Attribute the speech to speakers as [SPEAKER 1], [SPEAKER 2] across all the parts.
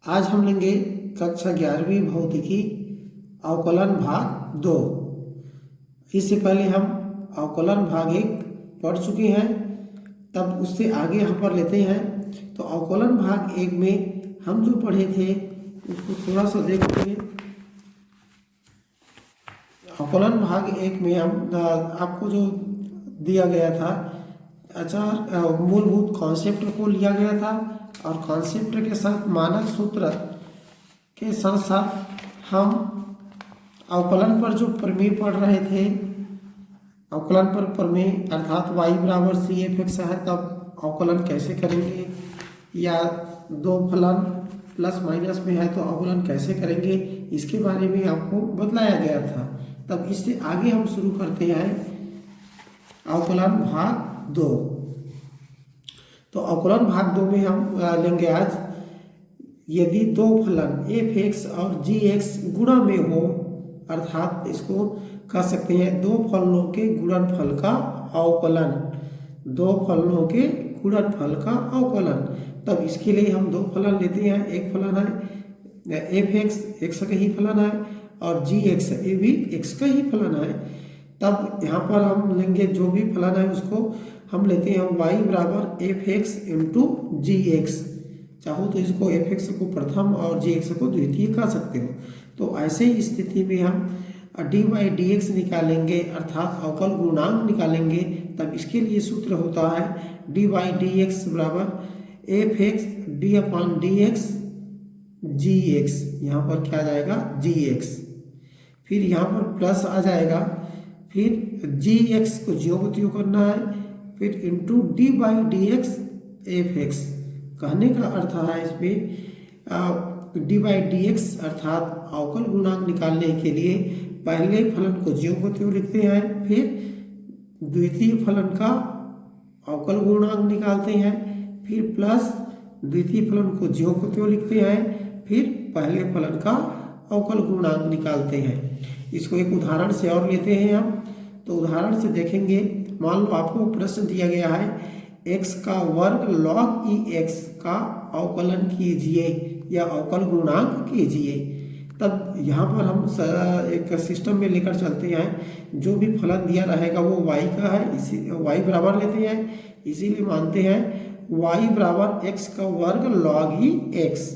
[SPEAKER 1] आज हम लेंगे कक्षा 11वीं भौतिकी अवकलन भाग 2। इससे पहले हम अवकलन भाग 1 पढ़ चुके हैं, तब उससे आगे यहाँ पर लेते हैं। तो अवकलन भाग 1 में हम जो पढ़े थे उसको थोड़ा सा देखते हैं। अवकलन भाग 1 में हम आपको जो दिया गया था मूलभूत कॉन्सेप्ट को लिया गया था, और कॉन्सेप्ट के साथ मानक सूत्र के साथ साथ हम अवकलन पर जो प्रमेय पढ़ रहे थे, अवकलन पर प्रमेय अर्थात y बराबर सी एफ एक्स है, तब अवकलन कैसे करेंगे, या दो फलन प्लस माइनस में है तो अवकलन कैसे करेंगे, इसके बारे में आपको बतलाया गया था। तब इससे आगे हम शुरू करते हैं अवकलन भाग 2। तो अवकलन भाग 2 में हम लेंगे आज, यदि दो फलन एफ एक्स और जी एक्स गुणा में हो, अर्थात इसको कह सकते हैं दो फलनों के गुणनफल का अवकलन, दो फलनों के गुणनफल का अवकलन। तब इसके लिए हम दो फलन लेते हैं। एक फलन है एफ एक्स, एक्स का ही फलन है, और जी एक्स ये भी एक्स का ही फलन है। तब यहाँ पर हम लेंगे जो भी फलन है उसको हम लेते हैं y बराबर एफ एक्स इंटू जी एक्स। चाहो तो इसको एफ एक्स को प्रथम और जी एक्स को द्वितीय कह सकते हो। तो ऐसे ही स्थिति में हम डी बाई डी एक्स निकालेंगे, अर्थात अवकल गुणांक निकालेंगे। तब इसके लिए सूत्र होता है डी बाई डी एक्स बराबर f x d upon D x g x. यहाँ पर क्या आ जाएगा जी एक्स, फिर यहाँ पर प्लस आ जाएगा, फिर जी एक्स को ज्यों को त्यों करना है, फिर into D by d x F x. कहने का अर्थ है इसमें डी बाई डी एक्स अर्थात अवकल गुणांक निकालने के लिए पहले फलन को ज्यों को त्यों लिखते हैं, फिर द्वितीय फलन का अवकल गुणांक निकालते हैं, फिर प्लस द्वितीय फलन को ज्यों को त्यों लिखते हैं, फिर पहले फलन का अवकल गुणांक निकालते हैं। इसको एक उदाहरण से और लेते हैं हम। तो उदाहरण से देखेंगे, मान लो आपको प्रश्न दिया गया है x का वर्ग log ई एक्स का अवकलन कीजिए या अवकल गुणांक कीजिए। तब यहाँ पर हम एक सिस्टम में लेकर चलते हैं, जो भी फलन दिया रहेगा वो y का है, इसी y बराबर लेते हैं, इसीलिए मानते हैं y बराबर x का वर्ग log ई एक्स।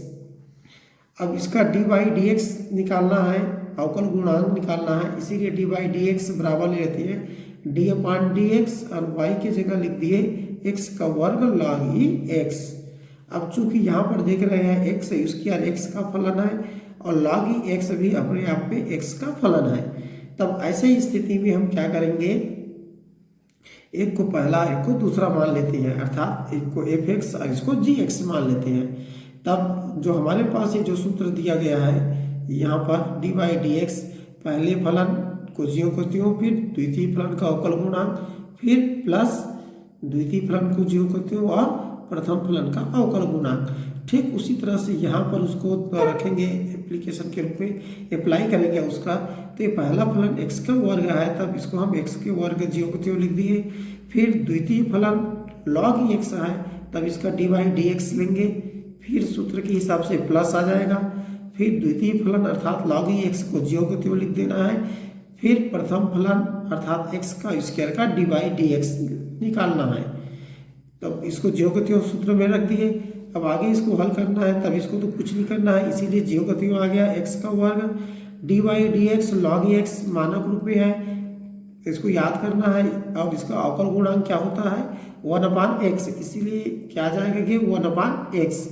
[SPEAKER 1] अब इसका डी बाई डी एक्स निकालना है, अवकल गुणांक निकालना है, इसीलिए डी बाई डी एक्स बराबर ले लेते हैं डी अपॉन डी एक्स, और y की जगह लिख दिए x का वर्ग log ई एक्स। अब चूंकि यहाँ पर देख रहे हैं x स्क्वायर x का फलन है और log ई एक्स भी अपने आप में x का फलन है। तब ऐसे स्थिति में हम क्या करेंगे, एक को पहला एक को दूसरा मान लेते हैं, अर्थात एक को एफ एक्स और इसको जी एक्स मान लेते हैं। तब जो हमारे पास ये जो सूत्र दिया गया है यहाँ पर डी बाई डी एक्स, पहले फलन को ज्यों को त्यों, फिर द्वितीय फलन का अवकल गुणांक, फिर प्लस द्वितीय फलन को ज्यों को त्यों और प्रथम फलन का अवकल गुणांक। ठीक उसी तरह से यहाँ पर उसको रखेंगे एप्लीकेशन के रूप में, अप्लाई करेंगे उसका। तो ये पहला फलन x का वर्ग है, तब इसको हम x के वर्ग ज्यों को त्यों लिख दिए। फिर द्वितीय फलन log ई एक्स है, तब इसका डी बाई डी एक्स लेंगे, फिर सूत्र के हिसाब से प्लस आ जाएगा, फिर द्वितीय फलन अर्थात log ई एक्स को ज्यों को त्यों लिख देना है, फिर प्रथम फलन अर्थात x का स्क्वायर का डी बाई डी एक्स निकालना है। तब इसको ज्यों को त्यों सूत्र में रख दिए। अब आगे इसको हल करना है, तब इसको तो कुछ नहीं करना है, इसीलिए ज्यों को त्यों आ गया x का वर्ग D by d x log E x मानक रूप में है, इसको याद करना है। और इसका अवकल गुणांक क्या होता है 1/x, इसीलिए क्या आ जाएगा कि 1/x,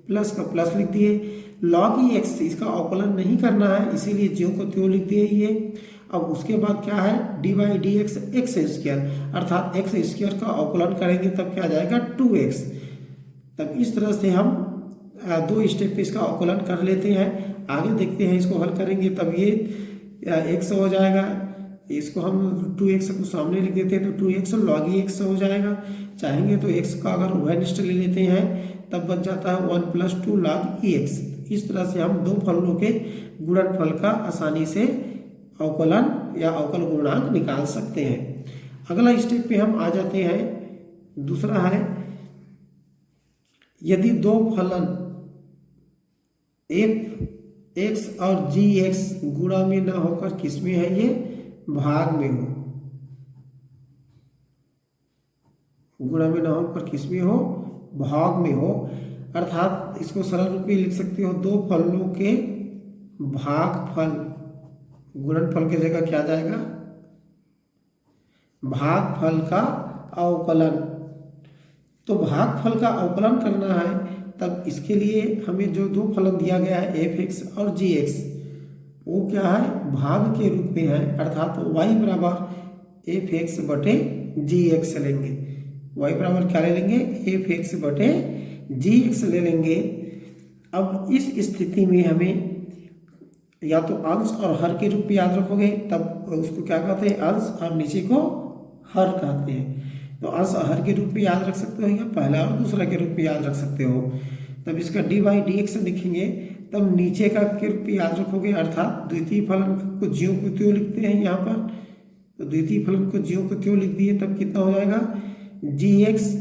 [SPEAKER 1] प्लस का प्लस लिख दिए। log ई एक्स इसका अवकलन नहीं करना है, इसीलिए ज्यों को त्यों लिख दिए ये। अब उसके बाद क्या है d by d x x square, अर्थात एक्स स्क्वायर का अवकलन करेंगे तब क्या आ जाएगा 2x। तब इस तरह से हम दो स्टेप पे इसका अवकलन कर लेते हैं। आगे देखते हैं इसको हल करेंगे, तब ये x हो जाएगा, इसको हम 2x को सामने लिख देते हैं तो 2x log ई एक्स हो जाएगा। चाहेंगे तो x का अगर उभयनिष्ठ ले लेते हैं तब बच जाता है 1 + 2 log ई एक्स। इस तरह से हम दो फलनों के गुणनफल का आसानी से अवकलन या अवकल गुणांक निकाल सकते हैं। अगला स्टेप पे हम आ जाते हैं, दूसरा है यदि दो फलन एफ एक्स और जी एक्स गुणा में ना होकर किस में है, ये भाग में हो, गुणा में ना होकर किस में हो, भाग में हो। अर्थात इसको सरल रूप में लिख सकते हो, दो फलों के भागफल, गुणनफल की जगह क्या जाएगा, भागफल का अवकलन। तो भागफल का अवकलन करना है, तब इसके लिए हमें जो दो फलन दिया गया है एफ एक्स और जी एक्स, वो क्या है, भाग के रूप में है। अर्थात y बराबर एफ एक्स बटे जी एक्स लेंगे, y बराबर क्या ले लेंगे, एफ एक्स बटे जी एक्स ले लेंगे। अब इस स्थिति में हमें या तो अंश और हर के रूप में याद रखोगे, तब उसको क्या कहते हैं, अंश, और नीचे को हर कहते हैं। तो अंश हर के रूप में याद रख सकते हो, या पहला और दूसरा के रूप में याद रख सकते हो। तब इसका डी बाई डी एक्स लिखेंगे, तब नीचे का के रूप में याद रखोगे। अर्थात द्वितीय फलन को ज्यों को त्यों लिखते हैं यहाँ पर, तो द्वितीय फलन को ज्यों को त्यों लिख दिए, तब कितना हो जाएगा, जी एक्स।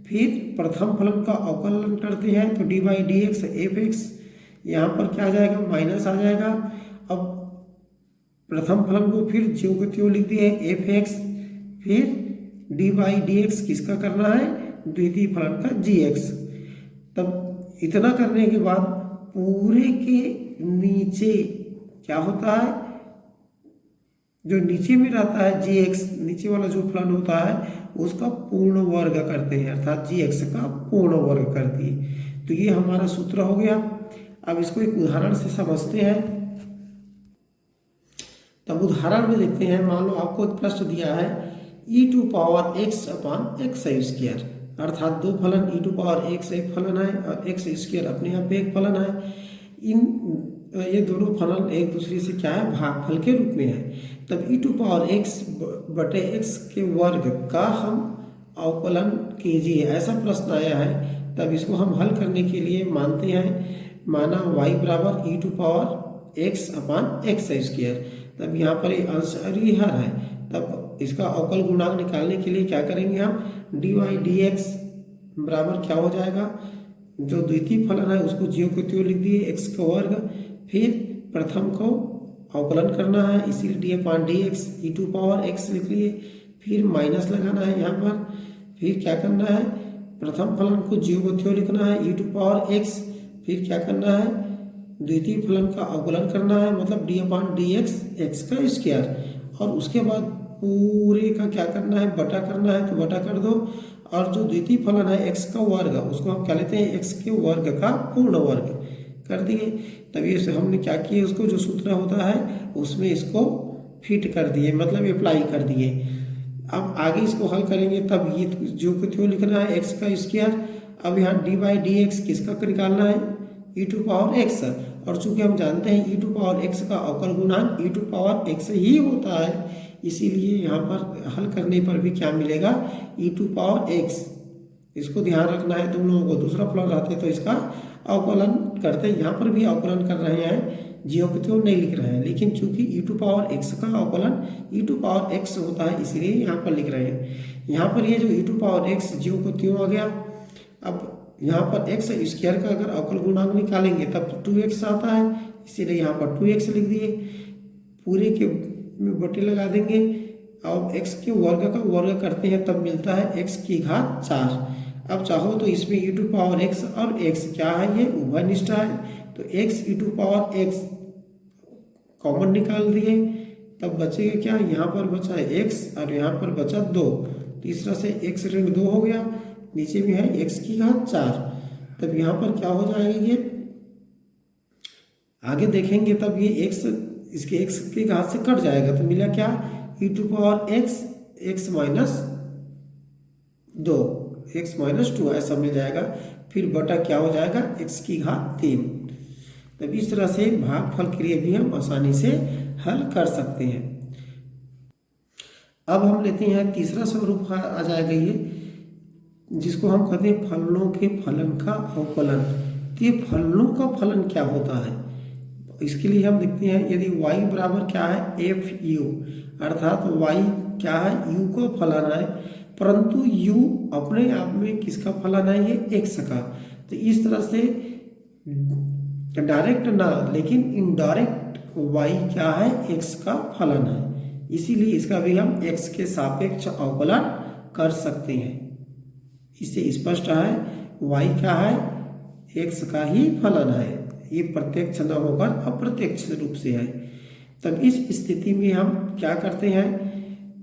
[SPEAKER 1] फिर प्रथम फलन का अवकलन करते हैं, तो D by d x F x, यहाँ पर क्या आ जाएगा, माइनस आ जाएगा। अब प्रथम फलन को फिर ज्यों को त्यों लिख दिए एफ एक्स, फिर डी बाई डी एक्स किसका करना है, द्वितीय फलन का जी एक्स। तब इतना करने के बाद पूरे के नीचे क्या होता है, जो नीचे में रहता है जी एक्स, नीचे वाला जो फलन होता है उसका पूर्ण वर्ग करते हैं, अर्थात जी एक्स का पूर्ण वर्ग कर दिए। तो ये हमारा सूत्र हो गया। अब इसको एक उदाहरण से समझते हैं। तब उदाहरण में देखते हैं, मान लो आपको एक प्रश्न दिया है e to power x upon x square, अर्थात दो फलन e टू पावर x एक फलन है और एक्स स्क्वायर अपने आप एक फलन है। ये दोनों फलन एक दूसरे से क्या है, भागफल के रूप में है। तब e टू पावर x बटे x के वर्ग का हम अवकलन कीजिए, ऐसा प्रश्न आया है। तब इसको हम हल करने के लिए मानते हैं, माना y बराबर e to power x upon x square. तब यहाँ पर ये अंश और ये हर है। तब इसका अवकल गुणांक निकालने के लिए क्या करेंगे, हम डी वाई डी एक्स बराबर क्या हो जाएगा, जो द्वितीय फलन है उसको ज्यों को त्यों लिख दिए एक्स का वर्ग, फिर प्रथम को अवकलन करना है, इसीलिए D upon D X E to power X लिख लिए, फिर माइनस लगाना है यहाँ पर, फिर क्या करना है, प्रथम फलन को ज्यों को त्यों लिखना है ई टू पावर एक्स, फिर क्या करना है, द्वितीय फलन का अवकलन करना है, मतलब D upon D x x का स्क्वायर, और उसके बाद पूरे का क्या करना है, बटा करना है, तो बटा कर दो। और जो द्वितीय फलन है एक्स का वर्ग, उसको हम क्या लेते हैं, एक्स के वर्ग का पूर्ण वर्ग कर दिए। तब ये हमने क्या किया, उसको जो सूत्र होता है उसमें इसको फिट कर दिए, मतलब अप्लाई कर दिए। अब आगे इसको हल करेंगे, तब ये जो को त्यों लिखना है एक्स का स्क्वायर। अब यहाँ डी बाई डी एक्स किसका निकालना है, ई टू पावर एक्स, और चूंकि हम जानते हैं ई टू पावर एक्स का अवकल गुणांक ई टू पावर एक्स ही होता है, इसीलिए यहाँ पर हल करने पर भी क्या मिलेगा, ई टू पावर एक्स। इसको ध्यान रखना है तुम लोगों को, दूसरा फलन रहते तो इसका अवकलन करते, यहाँ पर भी अवकलन कर रहे हैं, जियो को त्यों नहीं लिख रहे हैं, लेकिन चूंकि ई टू पावर एक्स का अवकलन ई टू पावर एक्स होता है, इसलिए यहाँ पर लिख रहे हैं। यहाँ पर ये जो ई टू पावर एक्स जियो को त्यों आ गया। अब यहाँ पर एक्स स्क्वायर का अगर अवकल गुणांक निकालेंगे तब 2x आता है, इसीलिए यहाँ पर 2x लिख दिए, पूरे के में बटे लगा देंगे, और x के वर्ग का वर्ग करते हैं तब मिलता है x की घात 4। अब चाहो तो इसमें e टू पावर x और x क्या है, ये उभयनिष्ठ है, तो x e to power x common निकाल दिए, तब बचेगा क्या, यहाँ पर बचा है x और यहाँ पर बचा 2, तीसरा से x ऋण 2 हो गया, नीचे में है x की घात 4। तब यहाँ पर क्या हो जाएगा, ये आगे देखेंगे तब ये x इसके x की घात से कट जाएगा, तो मिला क्या, e to power x x minus 2 x minus 2 ऐसा मिल जाएगा, फिर बटा क्या हो जाएगा, x की घात 3। तब इस तरह से भागफल के लिए भी हम आसानी से हल कर सकते हैं। अब हम लेते हैं तीसरा स्वरूप आ जाएगा ये, जिसको हम कहते हैं फलनों के फलन का अवकलन। तो ये फलनों का फलन क्या होता है, इसके लिए हम देखते हैं, यदि y बराबर क्या है एफ यू, अर्थात y क्या है, u का फलन है, परंतु u अपने आप में किसका फलन है, ये x का। तो इस तरह से डायरेक्ट ना, लेकिन इनडायरेक्ट वाई क्या है, एक्स का फलन है, इसीलिए इसका भी हम एक्स के सापेक्ष अवकलन कर सकते हैं। इससे स्पष्ट है वाई क्या है, एक्स का ही फलन है, ये प्रत्यक्ष न होकर अप्रत्यक्ष रूप से है। तब इस स्थिति में हम क्या करते हैं,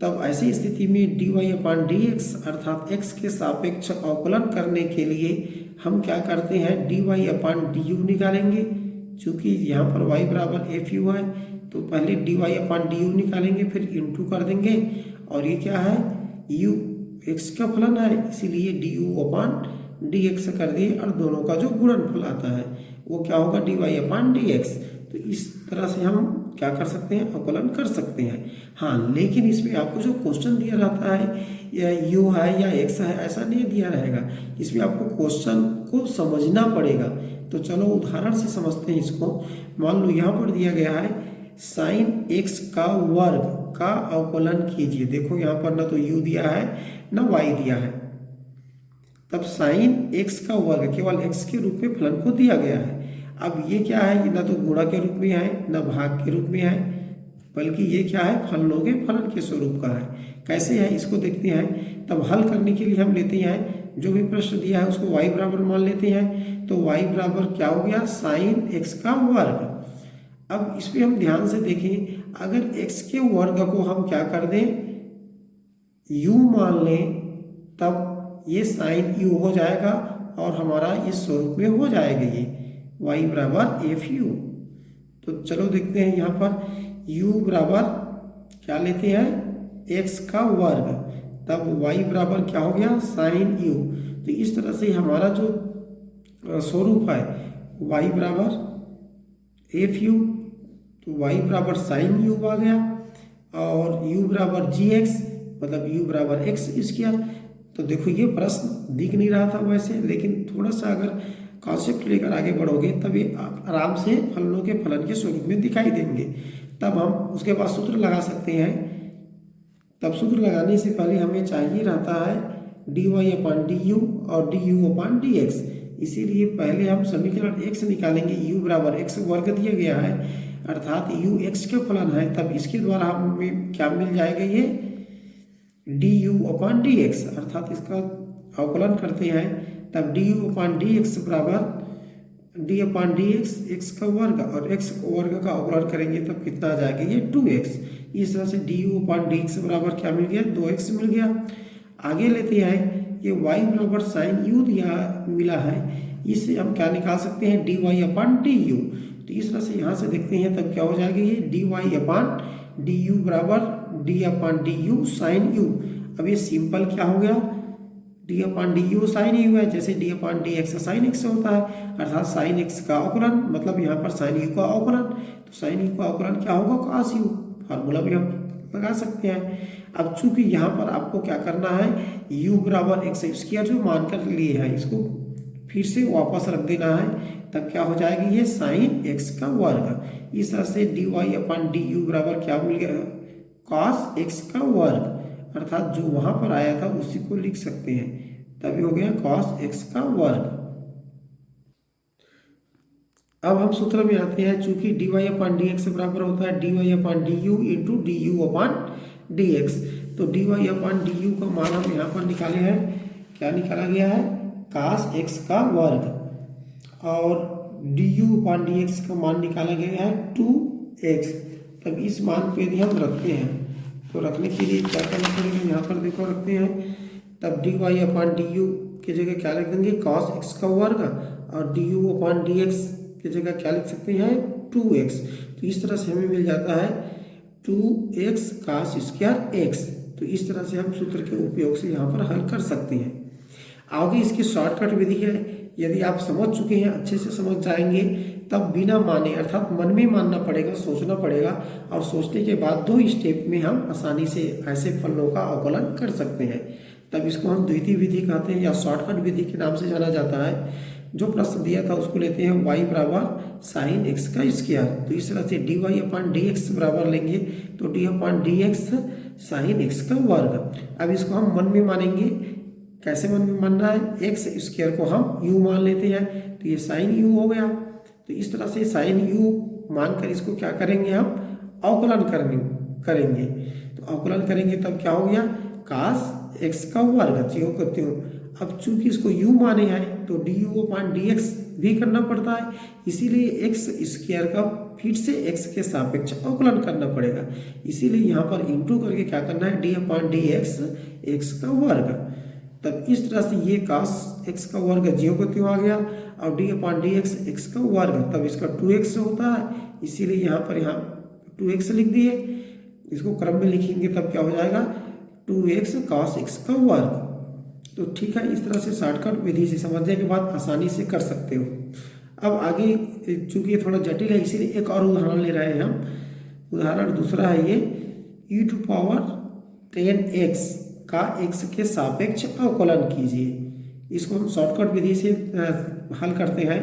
[SPEAKER 1] तब ऐसी स्थिति में D Y upon D x अर्थात एक्स के सापेक्ष अवकलन करने के लिए हम क्या करते हैं, D Y upon D U निकालेंगे। चूंकि यहाँ पर y बराबर एफ यू है तो पहले D Y upon D U निकालेंगे, फिर इंटू कर देंगे, और ये क्या है, u x का फलन है, इसीलिए D u upon D x कर दिए, और दोनों का जो गुणनफल आता है वो क्या होगा, D Y upon D x. तो इस तरह से हम क्या कर सकते हैं, अवकलन कर सकते हैं। हाँ, लेकिन इसमें आपको जो क्वेश्चन दिया रहता है या यू है या एक्स है, ऐसा नहीं दिया रहेगा, इसमें आपको क्वेश्चन को समझना पड़ेगा। तो चलो उदाहरण से समझते हैं इसको। मान लो यहाँ पर दिया गया है साइन एक्स का वर्ग का अवकलन कीजिए। देखो यहाँ पर ना तो u दिया है ना y दिया है, तब साइन x का वर्ग केवल x के रूप में फलन को दिया गया है। अब ये क्या है, ना तो गुणा के रूप में है ना भाग के रूप में है, बल्कि ये क्या है, फलनों के फलन के स्वरूप का है। कैसे है इसको देखते हैं। तब हल करने के लिए हम लेते हैं जो भी प्रश्न दिया है उसको y बराबर मान लेते हैं। तो y बराबर क्या हो गया, साइन x का वर्ग। अब इस पर हम ध्यान से देखें, अगर x के वर्ग को हम क्या कर दें, u मान लें, तब ये साइन u हो जाएगा और हमारा इस स्वरूप में हो जाएगा ये y बराबर एफ यू। तो चलो देखते हैं यहाँ पर u बराबर क्या लेते हैं, x का वर्ग, तब y बराबर क्या हो गया, साइन u। तो इस तरह से हमारा जो स्वरूप है y बराबर एफ यू, तो y बराबर साइन u आ गया, और u बराबर जी एक्स, मतलब u बराबर एक्स स्क्वायर। तो देखो ये प्रश्न दिख नहीं रहा था वैसे, लेकिन थोड़ा सा अगर कॉन्सेप्ट लेकर आगे बढ़ोगे तब ये आराम से फलनों के फलन के स्वरूप में दिखाई देंगे। तब हम उसके बाद सूत्र लगा सकते हैं। तब सूत्र लगाने से पहले हमें चाहिए रहता है D Y upon D u और d u upon D x. इसीलिए पहले हम समीकरण x निकालेंगे, u बराबर एक्स वर्ग दिया गया है अर्थात u x के फलन है। तब इसके द्वारा हमें क्या मिल जाएगा, ये D u upon D x, अर्थात इसका अवकलन करते हैं। तब D u upon D x बराबर d upon D x, x का वर्ग, और एक्स वर्ग का अवकलन करेंगे तब कितना आ जाएगा, ये 2x। इस तरह से D u upon D x बराबर क्या मिल गया, 2x मिल गया। आगे लेते हैं, ये y बराबर साइन u दिया मिला है, इससे हम क्या निकाल सकते हैं, D Y upon D U. तो इस तरह से यहाँ से देखते हैं तब क्या हो जाएगा, ये d Y upon D you बराबर d upon D u sine u. अब ये सिंपल क्या हो गया, d upon D u sine u है, जैसे d upon D x sine x होता है, अर्थात साइन एक्स का अवकलन, मतलब यहाँ पर साइन यू का अवकलन। तो साइन यू का अवकलन क्या होगा, कॉस यू। फार्मूला भी हम लगा सकते हैं। अब चूंकि यहाँ पर आपको क्या करना है, u बराबर एक्स स्क्वायर जो मानकर लिए है इसको फिर से वापस रख देना है, तब क्या हो जाएगी, ये साइन x का वर्ग। इस तरह से D Y upon D you बराबर क्या मिल गया, कॉस x का वर्ग, अर्थात जो वहां पर आया था उसी को लिख सकते हैं, तभी हो गया कॉस x का वर्ग। अब हम सूत्र में आते हैं, चूंकि d Y upon D x बराबर होता है D Y upon D u into d u upon D x. तो d Y upon D u का मान हम यहाँ पर निकाले हैं, क्या निकाला गया है, कास एक्स का वर्ग, और d u upon D X का मान निकाला गया है 2x। तब इस मान को यदि हम रखते हैं तो रखने के लिए क्या करना पड़ेगा, यहाँ पर देखो रखते हैं, तब D Y upon D U की जगह क्या लिख देंगे, कॉस एक्स का वर्ग, और d u upon D x की जगह क्या लिख सकते हैं, 2x। तो इस तरह से हमें मिल जाता है 2x cos स्क्वायर x। तो इस तरह से हम सूत्र के उपयोग से यहाँ पर हल कर सकते हैं। आगे इसकी शॉर्टकट विधि है, यदि आप समझ चुके हैं, अच्छे से समझ जाएंगे, तब बिना माने अर्थात मन में मानना पड़ेगा, सोचना पड़ेगा, और सोचने के बाद 2 स्टेप में हम आसानी से ऐसे फलनों का अवकलन कर सकते हैं। तब इसको हम द्वितीय विधि कहते हैं या शॉर्टकट विधि के नाम से जाना जाता है। जो प्रश्न दिया था उसको लेते हैं y बराबर साइन x का स्क्वायर। तो इस तरह से D Y upon D x बराबर लेंगे, तो D upon D x sign x का वर्ग। अब इसको हम मन में मानेंगे, कैसे मन में मानना है, एक्स स्क्वायर को हम u मान लेते हैं, तो ये साइन u हो गया। तो इस तरह से साइन यू मानकर इसको क्या करेंगे, हम अवकलन करेंगे। तो अवकलन करेंगे तब क्या हो गया, cos x का वर्ग, ज्यों करती हूँ। अब चूंकि इसको u माने हैं तो du/dx भी करना पड़ता है, इसीलिए एक्स स्क्वायर का फिर से x के सापेक्ष अवकलन करना पड़ेगा। इसीलिए यहाँ पर इंटू करके क्या करना है, d/dx x का वर्ग। तब इस तरह से ये cos x का वर्ग ज्यों को त्यों आ गया, और d/dx x का वर्ग, तब इसका 2x होता है, इसीलिए यहाँ पर 2x लिख दिए। इसको क्रम में लिखेंगे तब क्या हो जाएगा, 2x cos x का वर्ग। तो ठीक है, इस तरह से शॉर्टकट विधि से समझने के बाद आसानी से कर सकते हो। अब आगे चूंकि ये थोड़ा जटिल है, इसीलिए एक और उदाहरण ले रहे हैं हम। उदाहरण दूसरा है ये, e⁻10x का x के सापेक्ष अवकलन कीजिए। इसको हम शॉर्टकट विधि से हल करते हैं।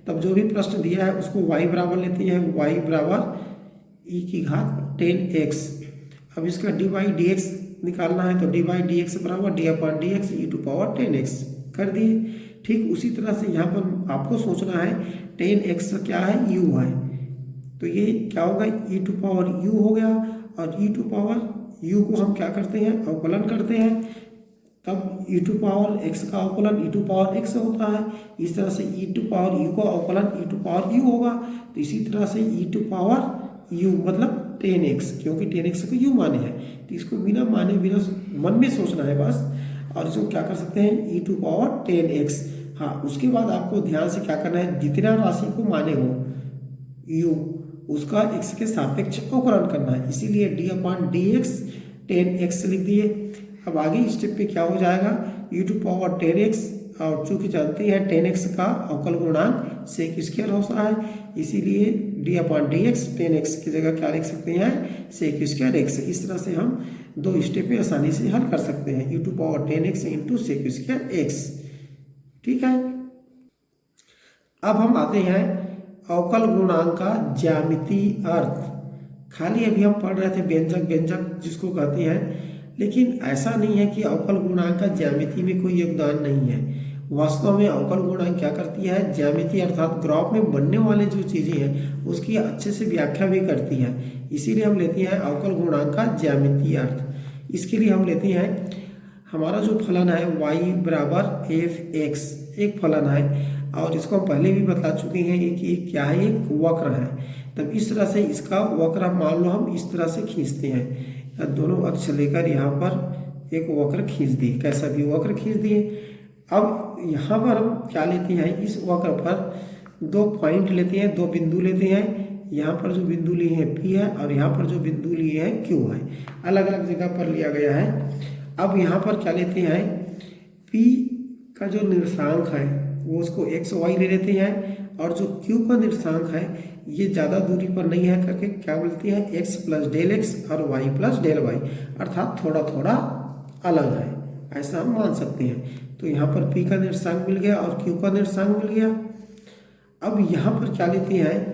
[SPEAKER 1] तब जो भी प्रश्न दिया है उसको y बराबर लेते हैं, y बराबर e⁻10x। अब इसका dy/dx निकालना है, तो dy/dx बराबर d/dx e⁻10x कर दिए। ठीक उसी तरह से यहाँ पर आपको सोचना है 10x क्या है, u है, तो ये क्या होगा, e⁻u हो गया, और e⁻u को हम क्या करते हैं, अवकलन करते हैं। तब e⁻x का अवकलन e⁻x होता है। इस तरह से e⁻u का अवकलन e⁻u होगा। तो इसी तरह से e⁻u मतलब 10x, क्योंकि 10x को u माने हैं, तो इसको बिना माने बिना मन में सोचना है बस, और इसको क्या कर सकते हैं, e⁻10x। हाँ, उसके बाद आपको ध्यान से क्या करना है, जितना राशि को माने हो u, उसका x के सापेक्ष अवकलन करना है, इसीलिए d/dx 10x लिख दिए। अब आगे स्टेप पे क्या हो जाएगा, e⁻10x, और चूंकि जानते हैं 10x का अवकल गुणांक सेक स्क्वायर होता है, इसीलिए d/dx 10x की जगह क्या लिख सकते हैं, सेक स्क्वायर x। इस तरह से हम दो स्टेप में आसानी से हल कर सकते हैं, e⁻10x into sec square x। ठीक है, अब हम आते हैं अवकल गुणांक का ज्यामितीय अर्थ। खाली अभी हम पढ़ रहे थे व्यंजक जिसको कहते हैं, लेकिन ऐसा नहीं है कि अवकल गुणांक का ज्यामिति में कोई योगदान नहीं है। वास्तव में अवकल गुणांक क्या करती है, ज्यामिति अर्थात ग्राफ में बनने वाले जो चीजें हैं उसकी अच्छे से व्याख्या भी करती है। इसीलिए हम लेते हैं अवकल गुणांक का ज्यामितीय अर्थ। इसके लिए हम लेते हैं, हमारा जो फलन है y बराबर f(x), एक फलन है, और इसको हम पहले भी बता चुके हैं कि क्या है, एक वक्र है। तब इस तरह से इसका वक्र मान लो हम इस तरह से खींचते हैं, दोनों अक्ष लेकर यहाँ पर एक वक्र खींच दिए, कैसा भी वक्र खींच दिए। अब यहाँ पर हम क्या लेते हैं, इस वक्र पर दो पॉइंट लेते हैं, दो बिंदु लेते हैं। यहाँ पर जो बिंदु लिए हैं P है, और यहाँ पर जो बिंदु लिए हैं Q है, अलग अलग जगह पर लिया गया है। अब यहाँ पर क्या लेते हैं, P का जो निर्देशांक है वो उसको x y ले लेते हैं, और जो Q का निर्देशांक है ये ज़्यादा दूरी पर नहीं है करके क्या बोलते हैं, x + del(x) और y + del(y), अर्थात थोड़ा थोड़ा अलग है, ऐसा हम मान सकते हैं। तो यहाँ पर P का निर्देशांक मिल गया और Q का निर्देशांक मिल गया। अब यहाँ पर क्या लेते हैं,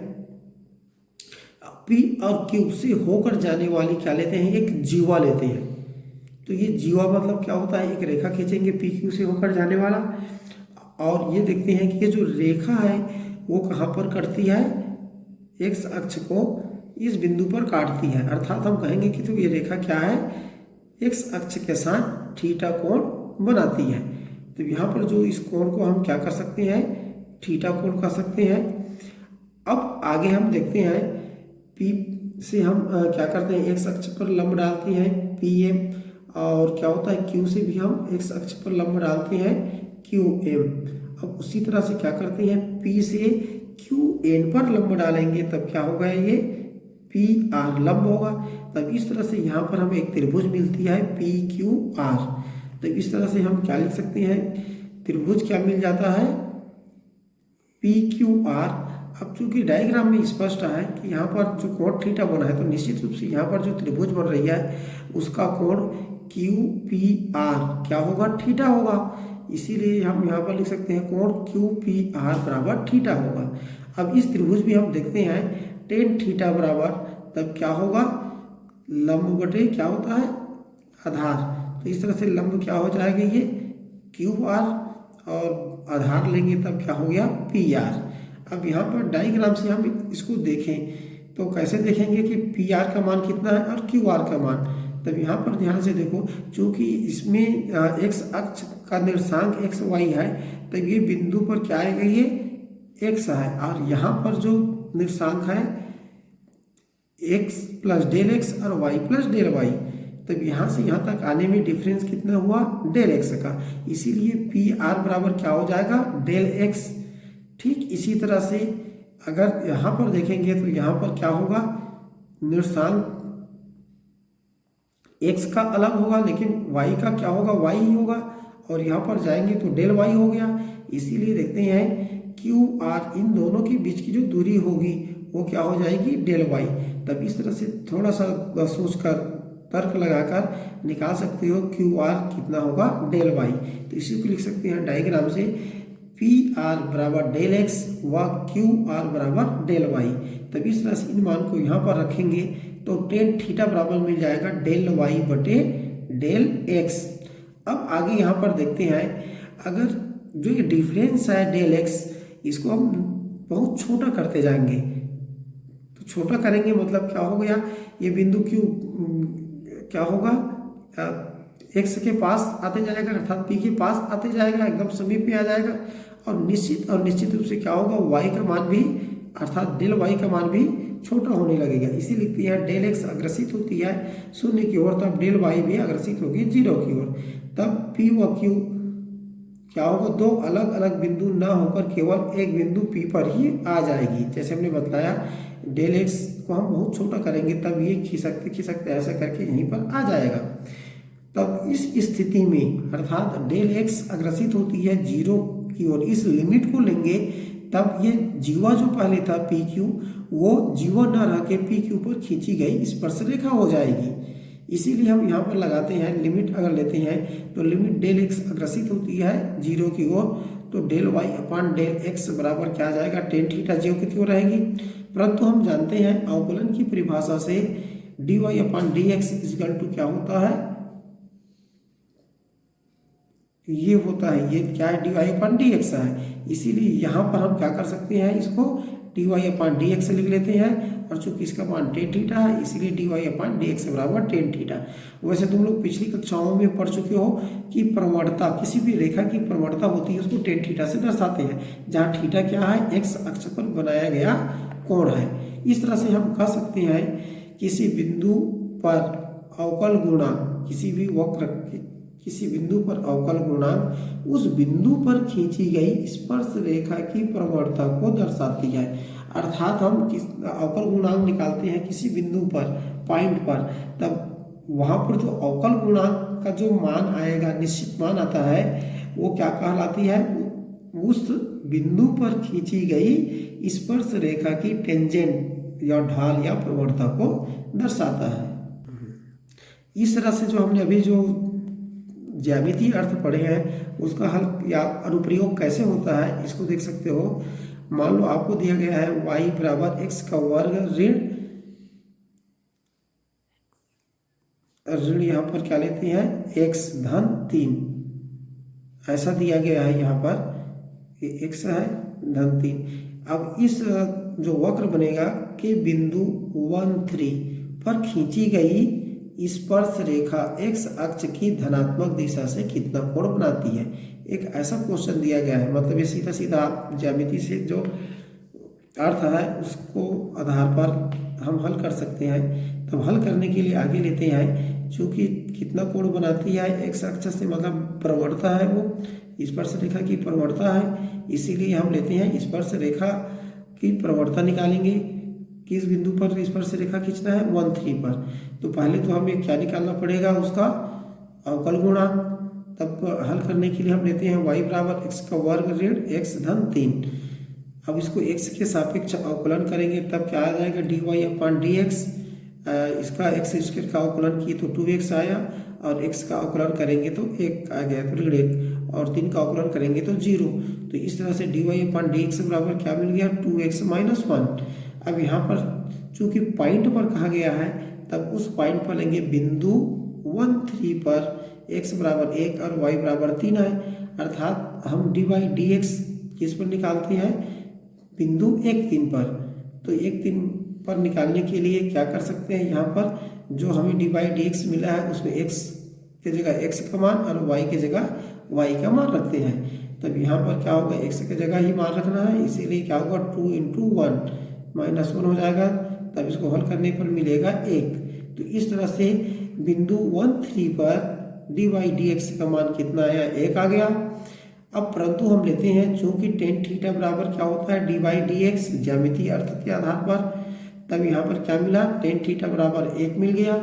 [SPEAKER 1] P और Q से होकर जाने वाली क्या लेते हैं, एक जीवा लेते हैं। तो ये जीवा मतलब क्या होता है, एक रेखा खींचेंगे PQ से होकर जाने वाला, और ये देखते हैं कि ये जो रेखा है वो कहाँ पर कटती है, x अक्ष को इस बिंदु पर काटती है, अर्थात हम कहेंगे कि तो ये रेखा क्या है, x अक्ष के साथ थीटा कोण बनाती है। तो यहाँ पर जो इस कोण को हम क्या कर सकते हैं, थीटा कोण कर सकते हैं। अब आगे हम देखते हैं, P से हम क्या करते हैं, x अक्ष पर लंब डालते हैं PM, और क्या होता है Q से भी हम x अक्ष पर लंब डालते हैं QM। अब उसी तरह से क्या करते हैं, P से QN पर लंब डालेंगे, तब क्या होगा, ये PR लंब होगा। तब इस तरह से यहाँ पर हमें एक त्रिभुज मिलती है PQR। तो इस तरह से हम क्या लिख सकते हैं, त्रिभुज क्या मिल जाता है, PQR। अब चूंकि डायग्राम में स्पष्ट है कि यहाँ पर जो कोण थीटा बना है, तो निश्चित रूप से यहाँ पर जो त्रिभुज बन रही है उसका कोण QPR क्या होगा, थीटा होगा। इसीलिए हम यहाँ पर लिख सकते हैं कोण QPR बराबर थीटा होगा। अब इस त्रिभुज में हम देखते हैं tan थीटा बराबर, तब क्या होगा, लंब बटे क्या होता है, आधार। तो इस तरह से लंब क्या हो जाएगा, ये QR, और आधार लेंगे तब क्या हो गया, PR। अब यहाँ पर डायग्राम से हम इसको देखें तो कैसे देखेंगे कि पी आर का मान कितना है और क्यू आर का मान। तब यहाँ पर ध्यान से देखो, चूंकि इसमें एक्स अक्ष का निर्देशांक एक्स वाई है, तब ये बिंदु पर क्या आएगा, ये एक्स है, और यहाँ पर जो निर्देशांक है एक्स प्लस डेल एक्स और वाई प्लस डेल वाई, तब यहाँ से यहाँ तक आने में डिफरेंस कितना हुआ, डेल एक्स का। इसीलिए पी आर बराबर क्या हो जाएगा, डेल एक्स। ठीक इसी तरह से अगर यहाँ पर देखेंगे तो यहाँ पर क्या होगा, निर्देशांक एक्स का अलग होगा लेकिन वाई का क्या होगा, वाई ही होगा, और यहाँ पर जाएंगे तो डेल वाई हो गया। इसीलिए देखते हैं क्यू आर, इन दोनों के बीच की जो दूरी होगी वो क्या हो जाएगी, डेल वाई। तब इस तरह से थोड़ा सा सोचकर तर्क लगाकर निकाल सकते हो क्यू आर कितना होगा, डेल वाई। तो इसी को लिख सकते हैं डायग्राम से, पी आर बराबर डेल एक्स व क्यू आर बराबर डेल वाई। तब इस तरह से इन मान को यहाँ पर रखेंगे तो टेन थीटा बराबर मिल जाएगा डेल वाई बटे डेल एक्स। अब आगे यहाँ पर देखते हैं, अगर जो ये डिफरेंस है डेल एक्स, इसको हम बहुत छोटा करते जाएंगे। तो छोटा करेंगे मतलब क्या हो गया, ये बिंदु क्यू क्या होगा, एक्स के पास आते जाएगा, अर्थात पी के पास आते जाएगा, एकदम समीप में आ जाएगा, और निश्चित रूप से क्या होगा, वाई का मान भी अर्थात डेल वाई का मान भी छोटा होने लगेगा। इसी लिखते हैं डेल एक्स अग्रसित होती है शून्य की ओर, तब डेल वाई भी अग्रसित होगी 0 की ओर। तब पी व क्यू क्या होगा, दो अलग अलग बिंदु ना होकर केवल एक बिंदु पी पर ही आ जाएगी। जैसे हमने बताया डेल एक्स को हम बहुत छोटा करेंगे तब ये खिसकते ऐसा करके यहीं पर आ जाएगा। तब इस स्थिति में अर्थात डेल एक्स अग्रसित होती है 0 की ओर, इस लिमिट को लेंगे, तब ये जीवा जो पहले था पी क्यू, वो जीवा न रह के पी क्यू पर खींची गई स्पर्शरेखा हो जाएगी। इसीलिए हम यहाँ पर लगाते हैं लिमिट, अगर लेते हैं तो लिमिट डेल एक्स अग्रसित होती है 0 की ओर, तो del Y upon del X बराबर क्या आ जाएगा, टेन थीटा 0 की ओर रहेगी। परंतु हम जानते हैं अवकलन की परिभाषा से D Y upon D X equal to क्या होता है, ये होता है, ये क्या है, D Y upon D X है। इसीलिए यहाँ पर हम क्या कर सकते हैं, इसको D Y upon D x लिख लेते हैं, और चूंकि इसका मान टेन थीटा है इसीलिए D Y upon D x बराबर टेन थीटा। वैसे तुम लोग पिछली कक्षाओं में पढ़ चुके हो कि प्रवणता, किसी भी रेखा की प्रवणता होती है उसको टेन थीटा से दर्शाते हैं, जहाँ थीटा क्या है, एक्स अक्ष पर बनाया गया कोण है। इस तरह से हम कह सकते हैं किसी बिंदु पर अवकल गुणांक, किसी भी वक्र किसी बिंदु पर अवकल गुणांक उस बिंदु पर खींची गई स्पर्श रेखा की प्रवणता को दर्शाती है। अर्थात हम अवकल गुणांक निकालते हैं किसी बिंदु पर, पॉइंट पर, तब वहां पर जो अवकल गुणांक का जो मान आएगा, निश्चित मान आता है, वो क्या कहलाती है, उस बिंदु पर खींची गई स्पर्श रेखा की टेंजेंट या ढाल या प्रवणता को दर्शाता है। इस तरह से जो हमने अभी जो ज्यामितीय अर्थ पढ़े हैं उसका हल या अनुप्रयोग कैसे होता है इसको देख सकते हो। मान लो आपको दिया गया है y बराबर एक्स का वर्ग ऋण यहाँ पर क्या लेते हैं, x धन 3, ऐसा दिया गया है, यहाँ पर ये x है धन 3। अब इस जो वक्र बनेगा के बिंदु 1 3 पर खींची गई स्पर्श रेखा x अक्ष की धनात्मक दिशा से कितना कोण बनाती है, एक ऐसा क्वेश्चन दिया गया है। मतलब ये सीधा सीधा ज्यामिति से जो अर्थ है उसको आधार पर हम हल कर सकते हैं। तब हल करने के लिए आगे लेते हैं, चूंकि कितना कोण बनाती है x अक्ष से, मतलब प्रवणता है, वो स्पर्श रेखा की प्रवणता है, इसीलिए हम लेते हैं स्पर्श रेखा की प्रवणता निकालेंगे। किस बिंदु पर स्पर्श रेखा खींचना है, 1 3 पर। तो पहले तो हमें क्या निकालना पड़ेगा, उसका अवकल गुणांक। तब हल करने के लिए हम लेते हैं y बराबर एक्स का वर्ग ऋण x धन 3। अब इसको x के सापेक्ष अवकलन करेंगे तब क्या आ जाएगा, D Y upon D x. इसका एक्स स्क्वायर का अवकलन किए तो 2x आया, और x का अवकलन करेंगे तो 1 आ गया, तो ऋण 1, और 3 का अवकलन करेंगे तो 0। तो इस तरह से D Y upon D x बराबर क्या मिल गया, 2x माइनस 1। अब यहाँ पर चूंकि पॉइंट पर कहा गया है, तब उस पॉइंट पर लेंगे बिंदु 1 3 पर x बराबर 1 और y बराबर 3 है। अर्थात हम डी वाई डी एक्स किस पर निकालते हैं, बिंदु 1 3 पर। तो 1 3 पर निकालने के लिए क्या कर सकते हैं, यहाँ पर जो हमें डी बाई डी एक्स मिला है उसमें x की जगह x का मान और y की जगह y का मान रखते हैं। तब यहाँ पर क्या होगा, x की जगह ही मान रखना है, इसीलिए क्या होगा 2 × 1 -1 हो जाएगा। तब इसको हल करने पर मिलेगा 1। तो इस तरह से बिंदु 1 3 पर डी बाई डी एक्स का मान कितना आया, 1 आ गया। अब परंतु हम लेते हैं चूंकि टेन थीटा बराबर क्या होता है, डी बाई डी एक्स ज्यामितीय अर्थ के आधार पर। तब यहाँ पर क्या मिला, टेन थीटा बराबर 1 मिल गया।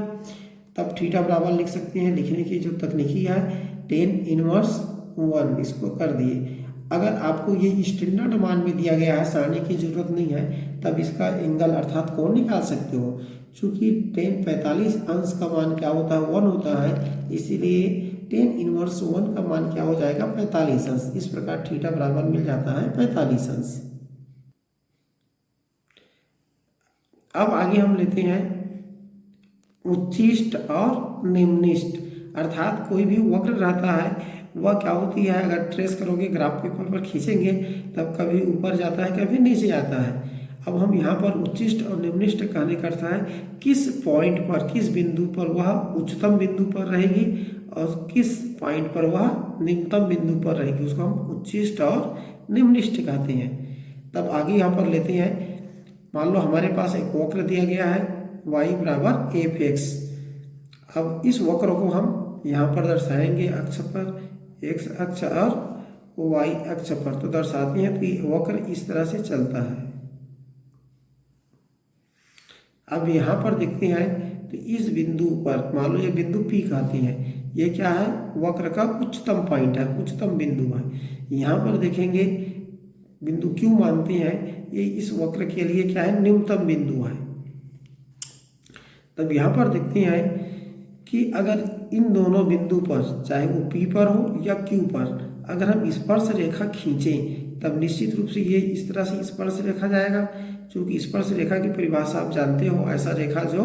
[SPEAKER 1] तब थीटा बराबर लिख सकते हैं, लिखने की जो तकनीकी है टेन इनवर्स 1, इसको कर दिए। अगर आपको ये स्टैंडर्ड मान में दिया गया है, सारणी की जरूरत नहीं है, तब इसका एंगल अर्थात कोण निकाल सकते हो। चूंकि टेन 45 अंश का मान क्या होता है, 1 होता है, इसीलिए टेन इनवर्स 1 का मान क्या हो जाएगा, 45 अंश। इस प्रकार थीटा बराबर मिल जाता है 45 अंश। अब आगे हम लेते हैं उच्चिष्ट और निम्निष्ट, अर्थात कोई भी वक्र रहता है वह क्या होती है, अगर ट्रेस करोगे ग्राफ पेपर पर खींचेंगे तब कभी ऊपर जाता है कभी नीचे आता है। अब हम यहाँ पर उच्चिष्ट और निम्निष्ट कहने का अर्थ है किस पॉइंट पर, किस बिंदु पर वह उच्चतम बिंदु पर रहेगी और किस पॉइंट पर वह निम्नतम बिंदु पर रहेगी, उसको हम उच्चिष्ट और निम्निष्ट कहते हैं। तब आगे यहाँ पर लेते हैं, मान लो हमारे पास एक वक्र दिया गया है y बराबर f(x). अब इस वक्र को हम यहाँ पर दर्शाएंगे अक्ष पर, x अक्ष और y अक्ष पर, तो दर्शाते हैं। तो ये वक्र इस तरह से चलता है। अब यहाँ पर देखते हैं तो इस बिंदु पर, मान लो ये बिंदु P कहते हैं, ये क्या है, वक्र का उच्चतम पॉइंट है, उच्चतम बिंदु है। यहाँ पर देखेंगे बिंदु Q मानते हैं, ये इस वक्र के लिए क्या है, निम्नतम बिंदु है। तब यहाँ पर देखते हैं कि अगर इन दोनों बिंदु पर, चाहे वो P पर हो या Q पर, अगर हम स्पर्श रेखा खींचें तब निश्चित रूप से ये इस तरह से स्पर्श रेखा जाएगा। क्योंकि स्पर्श रेखा की परिभाषा आप जानते हो, ऐसा रेखा जो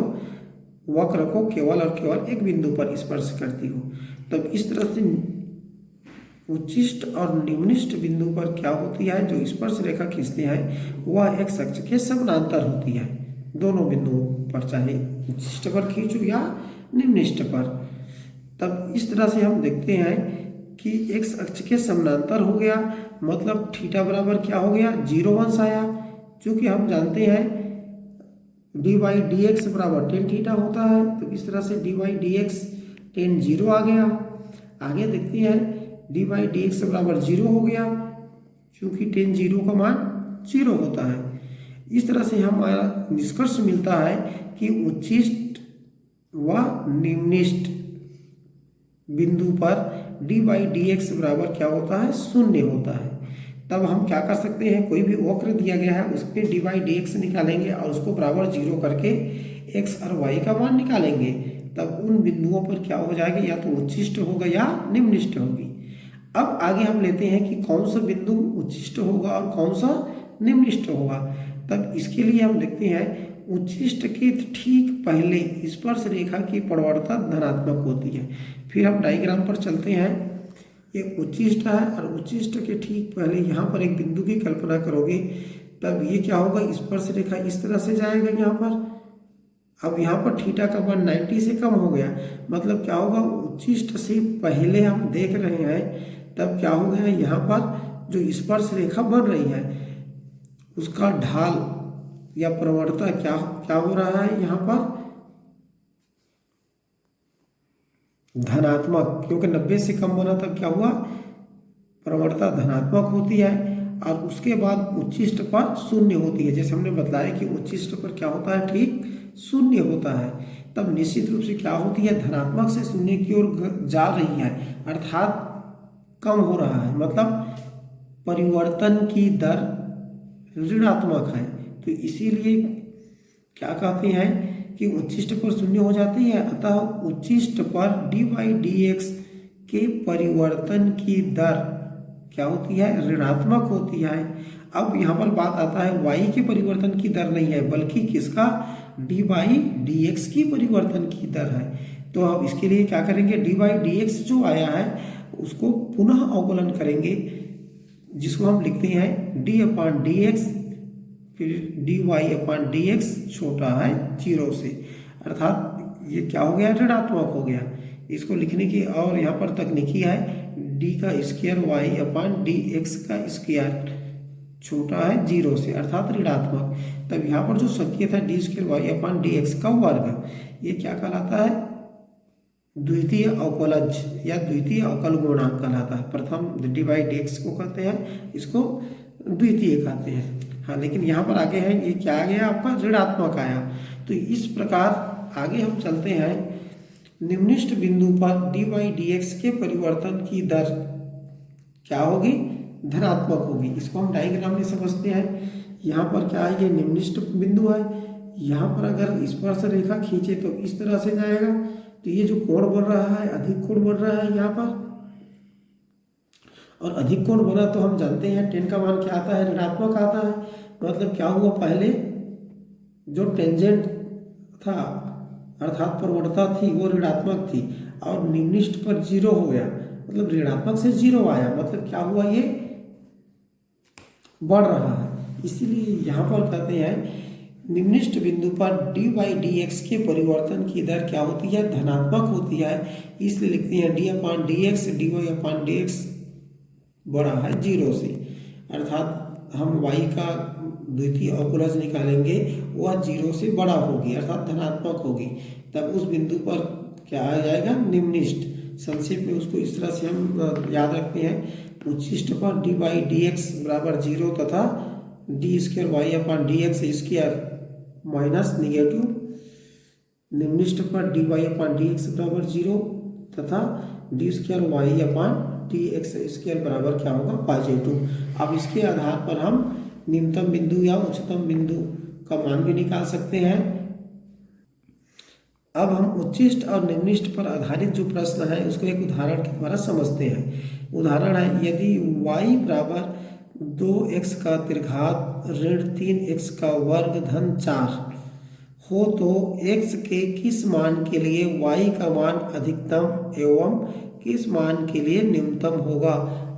[SPEAKER 1] वक्र को केवल और केवल एक बिंदु पर स्पर्श करती हो। तब इस तरह से उच्चिष्ट और निम्निष्ट बिंदु पर क्या होती है, जो स्पर्श रेखा खींचते हैं वह एक अक्ष के समानांतर होती है, दोनों बिंदुओं पर, चाहे उच्चिष्ट पर खींचो या निम्निष्ट पर। तब इस तरह से हम देखते हैं कि x अक्ष के समानांतर हो गया, मतलब थीटा बराबर क्या हो गया, 0 अंश आया। क्योंकि हम जानते हैं डी बाई डी एक्स बराबर टेन थीटा होता है, तो इस तरह से D by d x ten 0 आ गया। आगे देखते हैं डी बाई डी एक्स बराबर 0 हो गया, क्योंकि टेन 0 का मान 0 होता है। इस तरह से हमारा निष्कर्ष मिलता है कि उच्चिष्ट व निम्निष्ट बिंदु पर डी बाई डी एक्स बराबर क्या होता है, 0 होता है। तब हम क्या कर सकते हैं, कोई भी वक्र दिया गया है उस पर डी बाई डी एक्स निकालेंगे और उसको बराबर 0 करके x और y का मान निकालेंगे। तब उन बिंदुओं पर क्या हो जाएगा, या तो उच्चिष्ट होगा या निम्निष्ट होगी। अब आगे हम लेते हैं कि कौन सा बिंदु उच्चिष्ट होगा और कौन सा निम्निष्ट होगा। तब इसके लिए हम देखते हैं उच्चिष्ट के ठीक पहले स्पर्श रेखा की प्रवणता धनात्मक होती है। फिर हम डायग्राम पर चलते हैं, ये उच्चिष्ट है और उच्चिष्ट के ठीक पहले यहाँ पर एक बिंदु की कल्पना करोगे, तब ये क्या होगा, स्पर्श रेखा इस तरह से जाएगा यहाँ पर। अब यहाँ पर थीटा का मान 90 से कम हो गया, मतलब क्या होगा, उच्चिष्ट से पहले हम देख रहे हैं। तब क्या हो गया, यहाँ पर जो स्पर्श रेखा बन रही है उसका ढाल या प्रवणता क्या हो रहा है, यहाँ पर धनात्मक, क्योंकि 90 से कम बना तब क्या हुआ, प्रवणता धनात्मक होती है। और उसके बाद उच्चिष्ट पर 0 होती है। जैसे हमने बताया कि उच्चिष्ट पर क्या होता है, ठीक 0 होता है। तब निश्चित रूप से क्या होती है, धनात्मक से 0 की ओर जा रही है, अर्थात कम हो रहा है, मतलब परिवर्तन की दर ऋणात्मक है। तो इसीलिए क्या कहते हैं कि उच्चिष्ट पर 0 हो जाती है, अतः उच्चिष्ट पर डी बाई डी एक्स के परिवर्तन की दर क्या होती है, ऋणात्मक होती है। अब यहाँ पर बात आता है y के परिवर्तन की दर नहीं है, बल्कि किसका, डी बाई डी एक्स की परिवर्तन की दर है। तो अब इसके लिए क्या करेंगे, डी बाई डी एक्स जो आया है उसको पुनः अवकलन करेंगे, जिसको हम लिखते हैं डी अपॉन डी एक्स फिर D Y upon D X छोटा है 0 से, अर्थात ये क्या हो गया, ऋणात्मक हो गया। इसको लिखने की और यहाँ पर तकनीकी है, डी का square Y upon D X का स्क्वायर छोटा है 0 से, अर्थात ऋणात्मक। तब यहाँ पर जो संकेत है D square Y upon D X का वर्ग, ये क्या कहलाता है, द्वितीय अवकलज या द्वितीय अवकल गुणांक कहलाता है। प्रथम डी बाई डी एक्स को कहते हैं, इसको द्वितीय कहते हैं। हाँ, लेकिन यहाँ पर आगे है, ये क्या आ गया आपका, ऋणात्मक आया। तो इस प्रकार आगे हम चलते हैं, निम्निष्ट बिंदु पर डी बाई डी एक्स के परिवर्तन की दर क्या होगी, धनात्मक होगी। इसको हम डायग्राम में समझते हैं। यहाँ पर क्या है, ये निम्निष्ट बिंदु है, यहाँ पर अगर स्पर्श रेखा खींचे तो इस तरह से जाएगा, तो ये जो कोण बन रहा है, अधिक कोण बन रहा है यहाँ पर, और अधिक कोण बना तो हम जानते हैं टेन का मान क्या आता है, ऋणात्मक आता है। मतलब क्या हुआ, पहले जो टेंजेंट था अर्थात प्रवणता थी वो ऋणात्मक थी, और निम्निष्ट पर 0 हो गया, मतलब ऋणात्मक से 0 आया, मतलब क्या हुआ, ये बढ़ रहा है। इसीलिए यहाँ पर कहते हैं निम्निष्ट बिंदु पर डी बाई डी एक्स के परिवर्तन की दर क्या होती है, धनात्मक होती है। इसलिए लिखते हैं D upon D X D Y upon D X बड़ा है 0 से, अर्थात हम y का द्वितीय अवकलज निकालेंगे, वह 0 से बड़ा होगी, अर्थात धनात्मक होगी। तब उस बिंदु पर क्या आ जाएगा, निम्निष्ट। संक्षेप में उसको इस तरह से हम याद रखते हैं, उच्चिष्ट पर डी बाई डी एक्स बराबर 0 तथा d square Y upon D x square minus negative, निम्निष्ट पर d Y upon D x बराबर 0 तथा d square Y upon D x square बराबर क्या होगा, पॉजिटिव। अब इसके आधार पर हम निम्नतम बिंदु या उच्चतम बिंदु का मान भी निकाल सकते हैं। अब हम उच्चिष्ट और निम्निष्ट पर आधारित जो प्रश्न है उसको एक उदाहरण के द्वारा समझते हैं। उदाहरण है, यदि y बराबर 2x का त्रिघात ऋण 3x का वर्ग धन 4 हो तो x के किस मान के लिए y का मान अधिकतम एवं किस मान के लिए न्यूनतम होगा,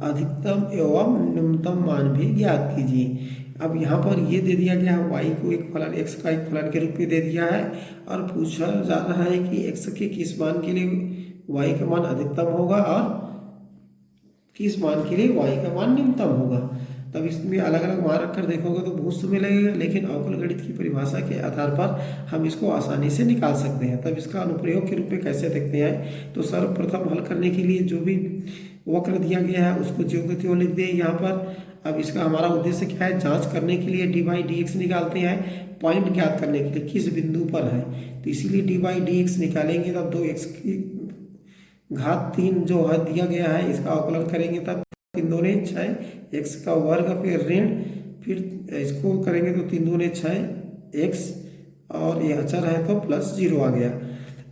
[SPEAKER 1] अधिकतम एवं न्यूनतम मान भी ज्ञात कीजिए। अब यहाँ पर ये दे दिया गया है, y को एक फलन x का एक फलन के रूप में दे दिया है, और पूछा जा रहा है कि x के किस मान के लिए y का मान अधिकतम होगा और किस मान के लिए y का मान न्यूनतम होगा। तब इसमें अलग अलग मान रखकर देखोगे तो बहुत समय लगेगा, लेकिन अवकल गणित की परिभाषा के आधार पर हम इसको आसानी से निकाल सकते हैं। तब इसका अनुप्रयोग के रूप में कैसे देखते हैं, तो सर्वप्रथम हल करने के लिए जो भी वक्र दिया गया है उसको ज्यों के त्यों लिख दें यहाँ पर। अब इसका हमारा उद्देश्य क्या है, जांच करने के लिए डी बाई डी एक्स निकालते हैं, पॉइंट ज्ञात करने के लिए किस बिंदु पर है, तो इसीलिए डी बाई डी एक्स निकालेंगे। तब 2x की घात 3 जो है दिया गया है इसका अवकलन करेंगे, तब 3 दूने 6 x का वर्ग, फिर ऋण, फिर इसको करेंगे तो 3 दूने 6 x, और यह अचर है तो प्लस 0 आ गया।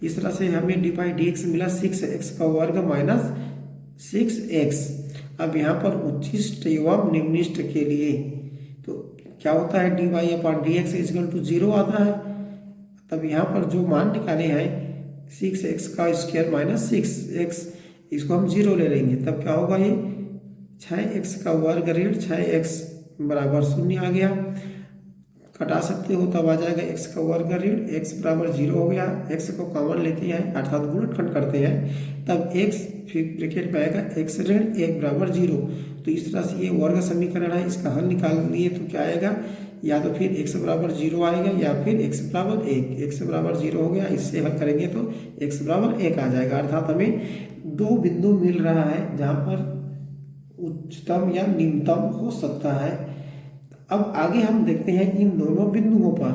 [SPEAKER 1] इस तरह से हमें डी बाई डी एक्स मिला 6x का वर्ग माइनस 6x। अब यहाँ पर उच्चिष्ट एवं निम्निष्ट के लिए तो क्या होता है, D Y upon D X equal to 0 आता है। तब यहाँ पर जो मान निकाले हैं 6x का स्क्वायर माइनस 6x, इसको हम 0 ले लेंगे, तब क्या होगा, ये 6x का वर्ग ऋण 6x बराबर 0 आ गया। कटा सकते हो तब आ जाएगा x का वर्ग ऋण x बराबर 0 हो गया। x को कॉमन लेते हैं अर्थात गुणनखंड करते हैं, तब x फिर ब्रैकेट में आएगा x ऋण 1 बराबर 0। तो इस तरह से ये वर्ग समीकरण है, इसका हल निकाल लिए तो क्या आएगा, या तो फिर x बराबर 0 आएगा या फिर x बराबर 1। x बराबर 0 हो गया, इससे हल करेंगे तो x बराबर 1 आ जाएगा। अर्थात हमें 2 बिंदु मिल रहा है जहाँ पर उच्चतम या निम्नतम हो सकता है। अब आगे हम देखते हैं इन दोनों बिंदुओं पर।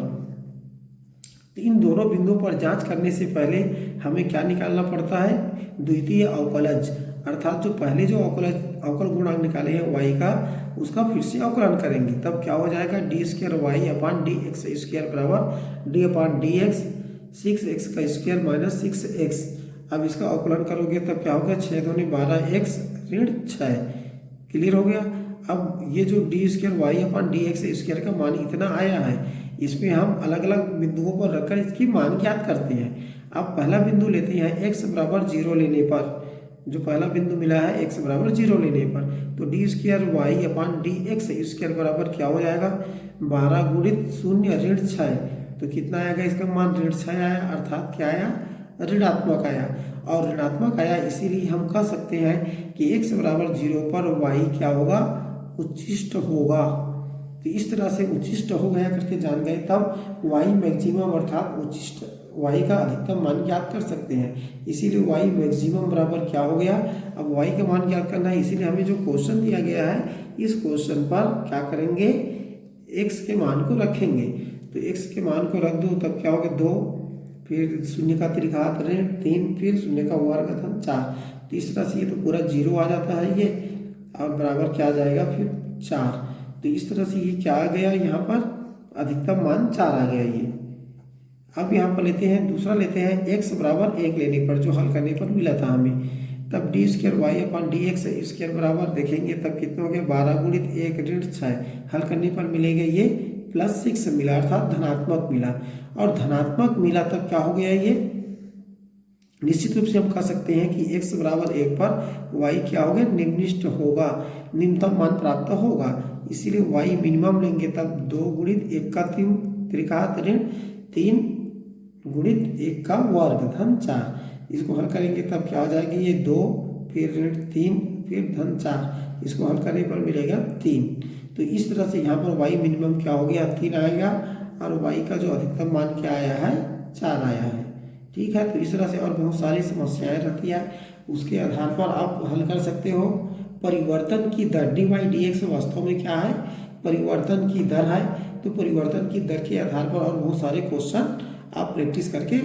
[SPEAKER 1] तो इन दोनों बिंदुओं पर जांच करने से पहले हमें क्या निकालना पड़ता है, द्वितीय अवकलज, अर्थात जो पहले जो अवकल गुणांक निकाले हैं y का, उसका फिर से अवकलन करेंगे, तब क्या हो जाएगा, d square Y upon D x square बराबर d upon D x 6x का स्क्वायर माइनस 6x। अब इसका अवकलन करोगे तब क्या होगा, 6 दूनी 12x ऋण 6। क्लियर हो गया। अब ये जो D square Y upon D x square का मान इतना आया है, इसमें हम अलग अलग बिंदुओं पर रखकर इसकी मान ज्ञात करते हैं। अब पहला बिंदु लेते हैं x बराबर 0 लेने पर, जो पहला बिंदु मिला है x बराबर 0 लेने पर, तो D square Y upon D x square बराबर क्या हो जाएगा 12 गुणित 0 ऋण 6। तो कितना आएगा इसका मान ऋण 6 आया, अर्थात क्या आया ऋणात्मक आया। और ऋणात्मक आया इसीलिए हम कह सकते हैं कि x बराबर 0 पर y क्या होगा उच्चिष्ट होगा। तो इस तरह से उच्चिष्ट हो गया करके जान गए, तब y मैक्सिमम अर्थात उच्चिष्ट y का अधिकतम मान ज्ञात कर सकते हैं। इसीलिए y मैक्सिमम बराबर क्या हो गया, अब y का मान ज्ञात करना है, इसीलिए हमें जो क्वेश्चन दिया गया है इस क्वेश्चन पर क्या करेंगे x के मान को रखेंगे। तो x के मान को रख दो तब क्या होगा 2, फिर शून्य का त्रिघात ऋण 3, फिर शून्य का वर्ग धन 4। तो इस तरह से ये तो पूरा 0 आ जाता है ये, अब बराबर क्या आ जाएगा फिर 4। तो इस तरह से ये क्या आ गया, यहाँ पर अधिकतम मान 4 आ गया ये। अब यहाँ पर लेते हैं दूसरा, लेते हैं x बराबर 1 लेने पर, जो हल करने पर मिला था हमें, तब D square Y upon D x square बराबर देखेंगे तब कितना हो गया 12 गुणित 1 ऋण 6। हल करने पर मिलेगा ये +6 मिला, अर्थात धनात्मक मिला। और धनात्मक मिला तब क्या हो गया ये, निश्चित रूप से हम कह सकते हैं कि x बराबर 1 पर y क्या हो गया निम्निष्ट होगा, निम्नतम मान प्राप्त होगा। इसीलिए y मिनिमम लेंगे तब 2 गुणित 1 का त्रिघात ऋण 3 गुणित 1 का वर्ग धन 4। इसको हल करेंगे तब क्या हो जाएगी ये 2, फिर ऋण 3, फिर धन 4। इसको हल करने पर मिलेगा 3। तो इस तरह से यहाँ पर y मिनिमम क्या हो गया 3 आएगा, और y का जो अधिकतम मान क्या आया है 4 आया है। ठीक है, तो इस तरह से और बहुत सारी समस्याएं रहती है, उसके आधार पर आप हल कर सकते हो। परिवर्तन की दर डी वाई डी एक्स वास्तव में क्या है परिवर्तन की दर है, तो परिवर्तन की दर के आधार पर और बहुत सारे क्वेश्चन आप प्रैक्टिस करके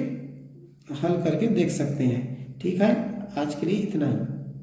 [SPEAKER 1] हल करके देख सकते हैं। ठीक है, आज के लिए इतना ही।